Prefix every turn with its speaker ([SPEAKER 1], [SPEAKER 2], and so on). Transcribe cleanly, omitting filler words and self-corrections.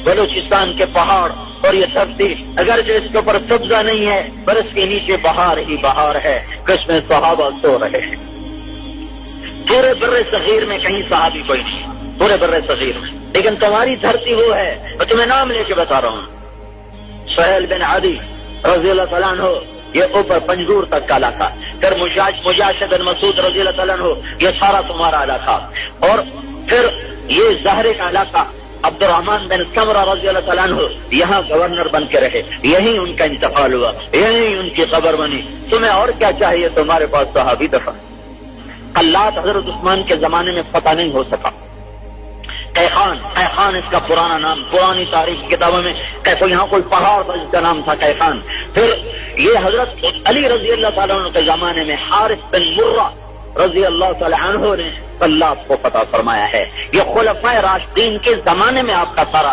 [SPEAKER 1] بلوچستان کے پہاڑ اور یہ دھرتی اگرچہ اس کے اوپر سبزہ نہیں ہے پر اس کے نیچے بہار ہی بہار ہے کہ اس میں صحابہ سو رہے ہیں. پورے بر صغیر میں کہیں صحابی کوئی نہیں، پورے بر صغیر میں، لیکن تمہاری دھرتی وہ ہے. میں تمہیں نام لے کے بتا رہا ہوں، سہیل بن عدی رضی اللہ تعالیٰ عنہ یہ اوپر پنجور تک کا علاقہ، پھر مجاشع بن مسعود رضی اللہ تعالیٰ عنہ یہ سارا تمہارا علاقہ، اور پھر یہ زہرے کا علاقہ عبد الرحمن بن سمرہ رضی اللہ تعالیٰ عنہ یہاں گورنر بن کے رہے، یہیں ان کا انتقال ہوا، یہیں ان کی قبر بنی. تمہیں اور کیا چاہیے؟ تمہارے پاس صحابی دفن. قلات حضرت عثمان کے زمانے میں فتح نہیں ہو سکا. قیخان اس کا پرانا نام، پرانی تاریخ کتابوں میں یہاں کوئی پہاڑ تھا جس کا نام تھا قیخان. پھر یہ حضرت علی رضی اللہ تعالیٰ عنہ کے زمانے میں حارث بن مرہ رضی اللہ تعالیٰ عنہ نے قلات کو فتح فرمایا ہے. یہ خلفائے راشدین کے زمانے میں آپ کا سارا